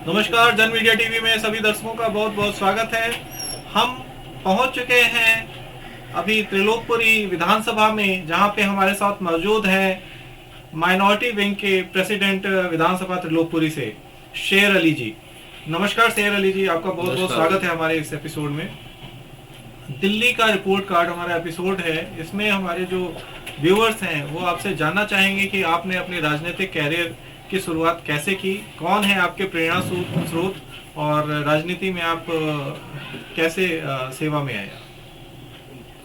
नमस्कार, जन media TV में सभी दर्शकों का बहुत बहुत स्वागत है। हम पहुंच चुके हैं अभी त्रिलोकपुरी विधानसभा में, जहां पे हमारे साथ मौजूद हैं माइनॉरिटी विंग के प्रेसिडेंट विधानसभा त्रिलोकपुरी से शेर अली जी। नमस्कार शेर अली जी, आपका बहुत बहुत स्वागत है हमारे इस एपिसोड में। दिल्ली का रिपोर्ट कार्ड हमारा एपिसोद है। इसमें हमारे जो व्यूअर्स हैं वो आपसे जानना चाहेंगे कि आपने अपने राजनीतिक कैरियर की शुरुआत कैसे की, कौन है आपके प्रेरणा स्रोत और राजनीति में आप कैसे सेवा में आया।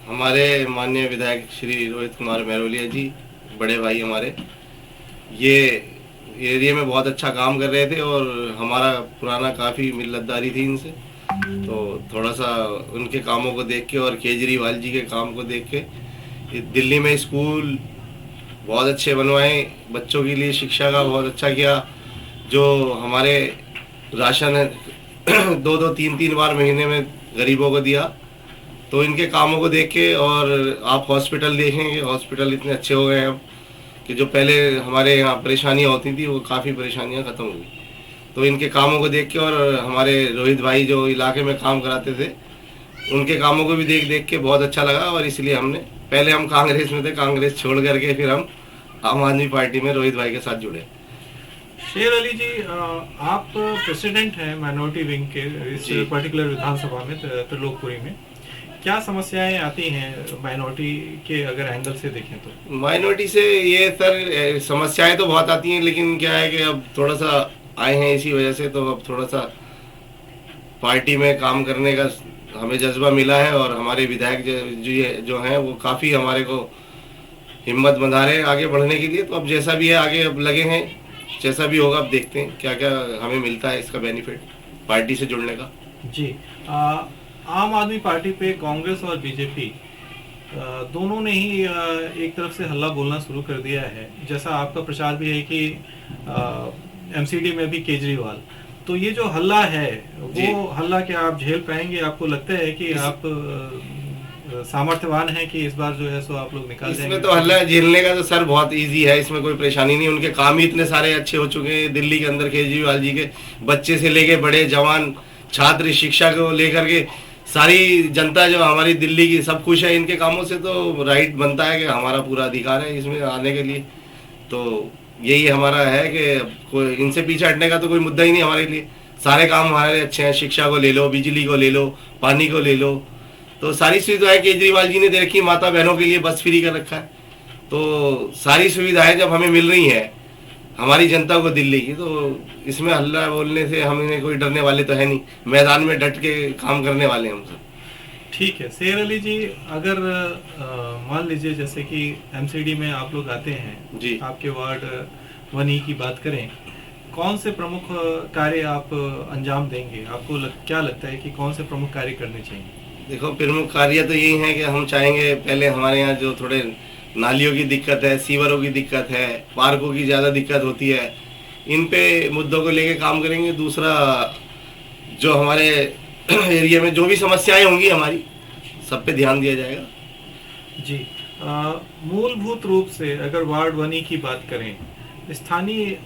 हमारे माननीय विधायक श्री रोहित कुमार महरोलिया जी, बड़े भाई हमारे, ये एरिया में बहुत अच्छा काम कर रहे थे और हमारा पुराना काफ़ी मिल्लतदारी थी इनसे। तो थोड़ा सा उनके कामों को देख के और केजरीवाल जी के काम को देख के दिल्ली में स्कूल बहुत अच्छे बनवाए, बच्चों के लिए शिक्षा का बहुत अच्छा किया। जो हमारे राशन है दो दो तीन तीन बार महीने में गरीबों को दिया। तो इनके कामों को देख के, और आप हॉस्पिटल देखेंगे, हॉस्पिटल इतने अच्छे हो गए हैं अब कि जो पहले हमारे यहाँ परेशानियाँ होती थी वो काफ़ी परेशानियाँ ख़त्म हो गई। तो इनके कामों को देख के और हमारे रोहित भाई जो इलाके में काम कराते थे उनके कामों को भी देख देख के बहुत अच्छा लगा, और इसलिए हमने, पहले हम कांग्रेस में थे, कांग्रेस छोड़ करके फिर हम आम आदमी पार्टी में रोहित भाई के साथ जुड़े। शेर अली जी, आप प्रेसिडेंट हैं माइनॉरिटी विंग के इस पर्टिकुलर विधानसभा में त्रिलोकपुरी में। क्या समस्याएं आती हैं माइनॉरिटी के, अगर एंगल से देखें तो? माइनॉरिटी से ये सर समस्याएं तो बहुत आती हैं, लेकिन क्या है कि अब थोड़ा सा आए हैं इसी वजह से, तो अब थोड़ा सा पार्टी में काम करने का हमें जज्बा मिला है, और हमारे विधायक जो हैं वो काफ़ी हमारे को हिम्मत बंधा रहे हैं आगे बढ़ने के लिए। तो अब जैसा भी है आगे अब लगे हैं, जैसा भी होगा अब देखते हैं क्या क्या हमें मिलता है इसका बेनिफिट पार्टी से जुड़ने का। जी, आम आदमी पार्टी पे कांग्रेस और बीजेपी दोनों ने ही एक तरफ से हल्ला बोलना शुरू कर दिया है। जैसा आपका प्रचार भी है कि एमसीडी में भी केजरीवाल, तो ये जो हल्ला है वो हल्ला क्या आप झेल पाएंगे? आपको लगता है कि आप सामर्थ्यवान है कि इस बार जो है सो आप लोग निकाल जाएंगे? इसमें तो हल्ला झेलने का तो सर बहुत इजी है, इसमें कोई परेशानी नहीं। उनके काम ही इतने सारे अच्छे हो चुके हैं दिल्ली के अंदर। केजरीवाल जी के बच्चे से लेके बड़े जवान छात्र, शिक्षा को लेकर के सारी जनता जो हमारी दिल्ली की सब खुश है इनके कामों से। तो राइट बनता है कि हमारा पूरा अधिकार है इसमें आने के लिए। तो यही हमारा है कि कोई इनसे पीछे हटने का तो कोई मुद्दा ही नहीं हमारे लिए। सारे काम हमारे अच्छे हैं, शिक्षा को ले लो, बिजली को ले लो, पानी को ले लो, तो सारी सुविधाएं केजरीवाल जी ने दे रखी। माता बहनों के लिए बस फ्री कर रखा है। तो सारी सुविधाएं जब हमें मिल रही हैं हमारी जनता को दिल्ली की, तो इसमें हल्ला बोलने से हमें कोई डरने वाले तो है नहीं। मैदान में डट के काम करने वाले हम सब। ठीक है शेर अली जी, अगर मान लीजिए जैसे कि एमसीडी में आप लोग आते हैं जी, आपके वार्ड 1 की बात करें, कौन से प्रमुख कार्य आप अंजाम देंगे? आपको क्या लगता है कि कौन से प्रमुख कार्य करने चाहिए? देखो, प्रमुख कार्य तो यही है कि हम चाहेंगे, पहले हमारे यहाँ जो थोड़े नालियों की दिक्कत है, सीवरों की दिक्कत है, पार्कों की ज़्यादा दिक्कत होती है, इन पे मुद्दों को लेके काम करेंगे। दूसरा, जो हमारे एरिया में जो भी समस्याएं होंगी हमारी, सब पे ध्यान दिया जाएगा। जी, मूलभूत रूप से अगर वार्ड 1 की बात करें, स्थानीय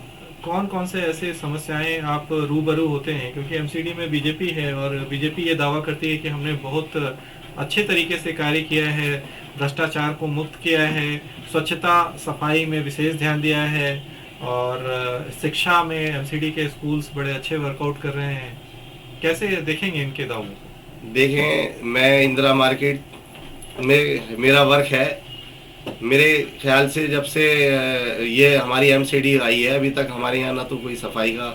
कौन कौन से ऐसे समस्याएं आप रूबरू होते हैं? क्योंकि एमसीडी में बीजेपी है और बीजेपी ये दावा करती है कि हमने बहुत अच्छे तरीके से कार्य किया है, भ्रष्टाचार को मुक्त किया है, स्वच्छता सफाई में विशेष ध्यान दिया है, और शिक्षा में एमसीडी के स्कूल्स बड़े अच्छे वर्कआउट कर रहे हैं। कैसे देखेंगे इनके दावों को? देखें, मैं इंदिरा मार्केट में मेरा वर्क है। मेरे ख्याल से जब से ये हमारी एमसीडी आई है, अभी तक हमारे यहाँ ना तो कोई सफाई का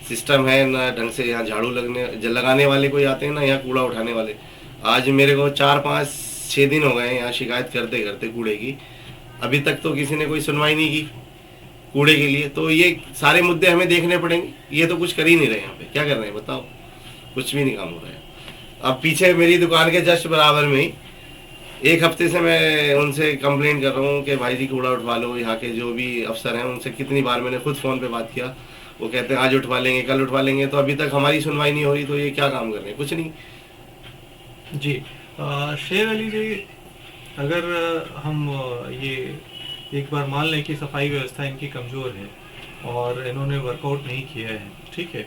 सिस्टम है, ना ढंग से यहाँ झाड़ू लगाने वाले कोई आते हैं, ना यहाँ कूड़ा उठाने वाले। आज मेरे को 4-5-6 दिन हो गए हैं यहाँ शिकायत करते करते कूड़े की। अभी तक तो किसी ने कोई सुनवाई नहीं की कूड़े के लिए। तो ये सारे मुद्दे हमें देखने पड़ेंगे। ये तो कुछ कर ही नहीं रहे, यहाँ पे क्या कर रहे हैं बताओ? कुछ भी नहीं काम हो रहा है। अब पीछे मेरी दुकान के जस्ट बराबर में ही 1 हफ्ते से मैं उनसे कंप्लेंट कर रहा हूँ कि भाई जी कूड़ा उठवा लो। यहाँ के जो भी अफसर हैं उनसे कितनी बार मैंने खुद फ़ोन पे बात किया, वो कहते हैं आज उठवा लेंगे, कल उठवा लेंगे। तो अभी तक हमारी सुनवाई नहीं हो रही। तो ये क्या काम कर रहे हैं? कुछ नहीं। जी, शेर अली जी, अगर हम ये एक बार मान लें कि सफाई व्यवस्था इनकी कमज़ोर है और इन्होंने वर्कआउट नहीं किया है, ठीक है।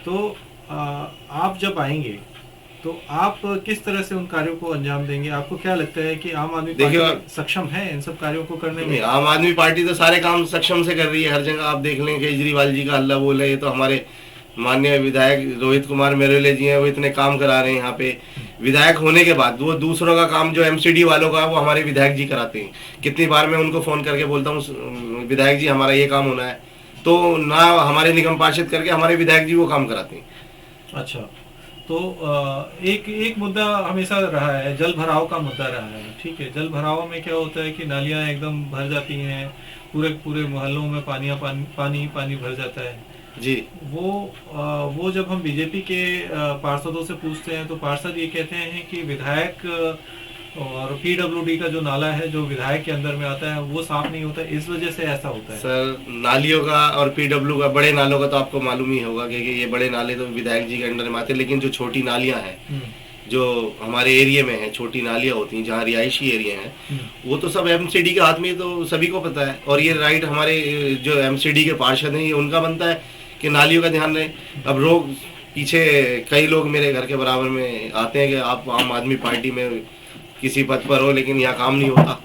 तो आप जब आएंगे तो आप किस तरह से उन कार्यों को अंजाम देंगे? आपको क्या लगता है कि आम आदमी पार्टी सक्षम है इन सब कार्यों को करने में? आम आदमी पार्टी तो सारे काम सक्षम से कर रही है, हर जगह आप देख लें केजरीवाल जी का हल्ला बोल रहे हैं, तो हमारे माननीय विधायक रोहित कुमार मेरोले जी हैं, वो इतने काम करा रहे हैं यहाँ पे। विधायक होने के बाद वो दूसरों का काम जो एमसीडी वालों का वो हमारे विधायक जी कराते हैं। कितनी बार मैं उनको फोन करके बोलता हूँ विधायक जी हमारा ये काम होना है, तो ना हमारे निगम पार्षद करके हमारे विधायक जी वो काम कराते हैं। अच्छा, तो एक मुद्दा हमेशा रहा है, जल भराव का मुद्दा रहा है, ठीक है। जल भराव में क्या होता है कि नालियां एकदम भर जाती हैं, पूरे मोहल्लों में पानी भर जाता है जी। वो जब हम बीजेपी के पार्षदों से पूछते हैं तो पार्षद ये कहते हैं कि विधायक और पीडब्ल्यूडी का जो नाला है जो विधायक के अंदर में आता है वो साफ नहीं होता, इस वजह से ऐसा होता है। सर नालियों का और पीडब्ल्यू का, बड़े नालों का तो आपको मालूम ही होगा कि ये बड़े नाले तो विधायक जी के अंडर में आते हैं, लेकिन जो छोटी नालियां हैं जो हमारे एरिया में है, छोटी नालियां होती हैं जहाँ रिहायशी एरिया है, वो तो सब एमसीडी के हाथ में, तो सभी को पता है। और ये राइट हमारे जो एमसीडी के पार्षद हैं ये उनका बनता है कि नालियों का ध्यान रहे। अब लोग पीछे कई लोग मेरे घर के बराबर में आते हैं कि आप आम आदमी पार्टी में किसी पद पर हो लेकिन यहाँ काम नहीं होता,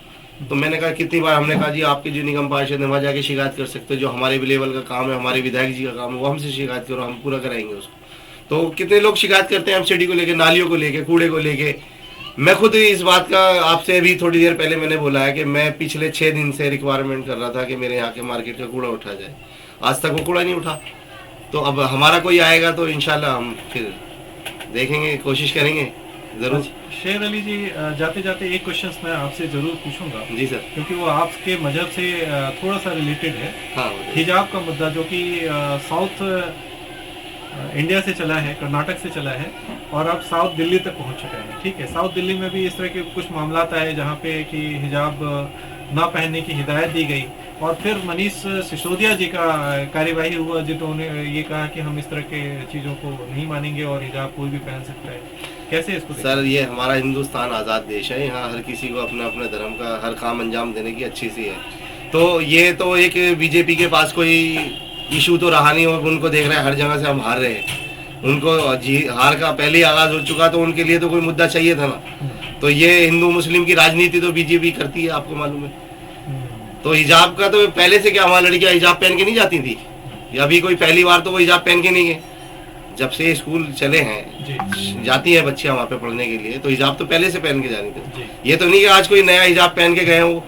तो मैंने कहा कितनी बार हमने कहा जी आपके जो निगम पार्षद है वहाँ जाके शिकायत कर सकते हो, जो हमारे लेवल का काम है, हमारे विधायक जी का काम है, वो हमसे शिकायत करो, हम पूरा कराएंगे उसको। तो कितने लोग शिकायत करते हैं एमसीडी को लेके, नालियों को लेके, कूड़े को लेके। मैं खुद इस बात का आपसे भी थोड़ी देर पहले मैंने बोला है कि मैं पिछले 6 दिन से रिक्वायरमेंट कर रहा था कि मेरे यहाँ के मार्केट का कूड़ा उठा जाए, आज तक वो कूड़ा नहीं उठा। तो अब हमारा कोई आएगा तो इंशाल्लाह हम फिर देखेंगे, कोशिश करेंगे जरूर। शेर अली जी, जाते जाते एक क्वेश्चन मैं आपसे जरूर पूछूंगा जी सर, क्योंकि वो आपके मजहब से थोड़ा सा रिलेटेड है। हाँ, हिजाब का मुद्दा जो कि साउथ इंडिया से चला है, कर्नाटक से चला है और अब साउथ दिल्ली तक पहुंच चुका है, ठीक है। साउथ दिल्ली में भी इस तरह के कुछ मामला आए जहाँ पे कि हिजाब ना पहनने की हिदायत दी गई और फिर मनीष सिसोदिया जी का कार्यवाही हुआ जिन्होंने ये कहा कि हम इस तरह के चीज़ों को नहीं मानेंगे और हिजाब कोई भी पहन सकता है। कैसे इसको सर? ये हमारा हिंदुस्तान आज़ाद देश है, यहाँ हर किसी को अपने अपने धर्म का हर काम अंजाम देने की अच्छी सी है। तो ये तो एक बीजेपी के पास कोई इशू तो रहा नहीं और उनको देख रहे हैं हर जगह से हम हार रहे हैं, उनको हार का पहले ही आगाज हो चुका, तो उनके लिए तो कोई मुद्दा चाहिए था ना। तो ये हिंदू मुस्लिम की राजनीति तो बीजेपी करती है, आपको मालूम है। तो हिजाब का तो पहले से क्या हमारी लड़कियां हिजाब पहन के नहीं जाती थी, या अभी कोई पहली बार तो वो हिजाब पहन के नहीं गए। जब से स्कूल चले हैं जाती हैं बच्चियां वहाँ पे पढ़ने के लिए, तो हिजाब तो पहले से पहन के जानी थी। ये तो नहीं कि आज कोई नया हिजाब पहन के गए वो।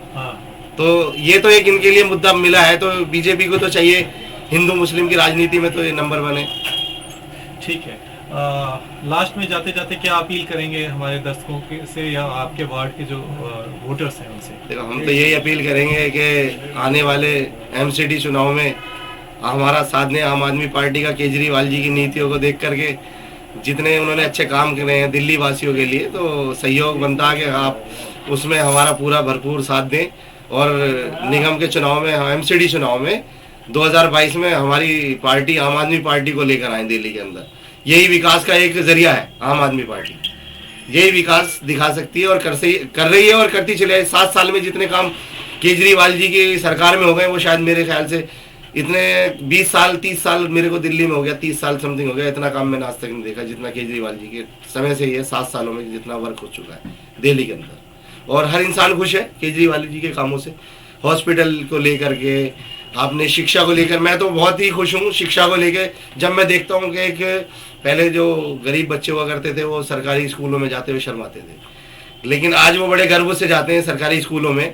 तो ये तो एक इनके लिए मुद्दा मिला है, तो बीजेपी को तो चाहिए हिंदू मुस्लिम की राजनीति में तो ये नंबर 1 है। ठीक है, लास्ट में जाते जाते क्या अपील करेंगे हमारे दर्शकों से या आपके वार्ड के जो वोटर्स हैं उनसे? देखो, हम तो यही अपील करेंगे कि आने वाले एमसीडी चुनाव में हमारा साथ दें आम आदमी पार्टी का। केजरीवाल जी की नीतियों को देख करके जितने उन्होंने अच्छे काम करे हैं दिल्ली वासियों के लिए, तो सहयोग बनता है कि आप उसमें हमारा पूरा भरपूर साथ दें और निगम के चुनाव में, एमसीडी चुनाव में 2022 में हमारी पार्टी आम आदमी पार्टी को लेकर आए दिल्ली के अंदर। यही विकास का एक जरिया है आम आदमी पार्टी, यही विकास दिखा सकती है और कर रही है और करती चले जाए। 7 साल में जितने काम केजरीवाल जी की सरकार में हो गए वो शायद मेरे ख्याल से इतने 20 साल 30 साल मेरे को दिल्ली में हो गया, 30 साल समथिंग हो गया, इतना काम मैंने आज तक नहीं देखा जितना केजरीवाल जी के समय से ही है। 7 सालों में जितना वर्क हो चुका है दिल्ली के अंदर, और हर इंसान खुश है केजरीवाल जी के कामों से। हॉस्पिटल को लेकर के, आपने शिक्षा को लेकर, मैं तो बहुत ही खुश हूँ शिक्षा को लेकर। जब मैं देखता हूँ कि एक पहले जो गरीब बच्चे हुआ करते थे वो सरकारी स्कूलों में जाते हुए शर्माते थे, लेकिन आज वो बड़े गर्व से जाते हैं सरकारी स्कूलों में,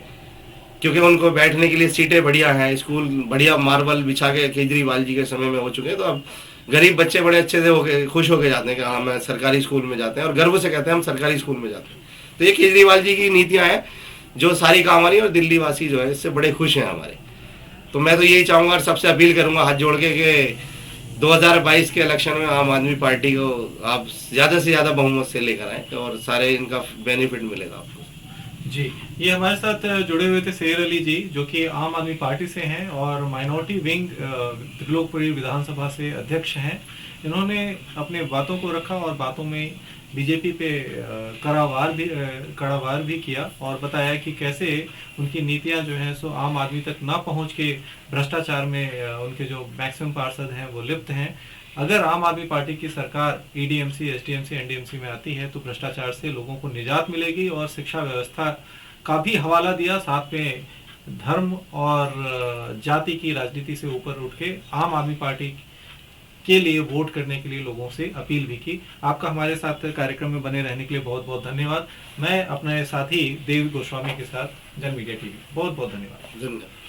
क्योंकि उनको बैठने के लिए सीटें बढ़िया हैं, स्कूल बढ़िया मार्बल बिछा के केजरीवाल जी के समय में हो चुके हैं। तो अब गरीब बच्चे बड़े अच्छे से होके खुश होके जाते हैं कि हाँ मैं सरकारी स्कूल में जाते हैं और गर्व से कहते हैं हम सरकारी स्कूल में जाते हैं। तो ये केजरीवाल जी की नीतियाँ हैं जो सारी काम आ रही है और दिल्ली वासी जो है इससे बड़े खुश हैं हमारे। तो मैं तो यही चाहूँगा और सबसे अपील करूँगा हाथ जोड़ के कि 2022 के इलेक्शन में आम आदमी पार्टी को आप ज़्यादा से ज़्यादा बहुमत से लेकर आएँ और सारे इनका बेनिफिट मिलेगा आपको। जी, ये हमारे साथ जुड़े हुए थे शेर अली जी, जो कि आम आदमी पार्टी से हैं और माइनॉरिटी विंग त्रिलोकपुरी विधानसभा से अध्यक्ष हैं। इन्होंने अपने बातों को रखा और बातों में बीजेपी पे कड़ावार भी किया और बताया कि कैसे उनकी नीतियां जो हैं सो आम आदमी तक ना पहुंच के भ्रष्टाचार में उनके जो मैक्सिमम पार्षद हैं वो लिप्त हैं अगर आम आदमी पार्टी की सरकार ईडीएमसी, एसडीएमसी, एनडीएमसी में आती है तो भ्रष्टाचार से लोगों को निजात मिलेगी और शिक्षा व्यवस्था का भी हवाला दिया, साथ में धर्म और जाति की राजनीति से ऊपर उठ के आम आदमी पार्टी के लिए वोट करने के लिए लोगों से अपील भी की। आपका हमारे साथ कार्यक्रम में बने रहने के लिए बहुत बहुत धन्यवाद। मैं अपने साथी देव गोस्वामी के साथ जन मीडिया टीवी, बहुत बहुत धन्यवाद। धन्यवाद।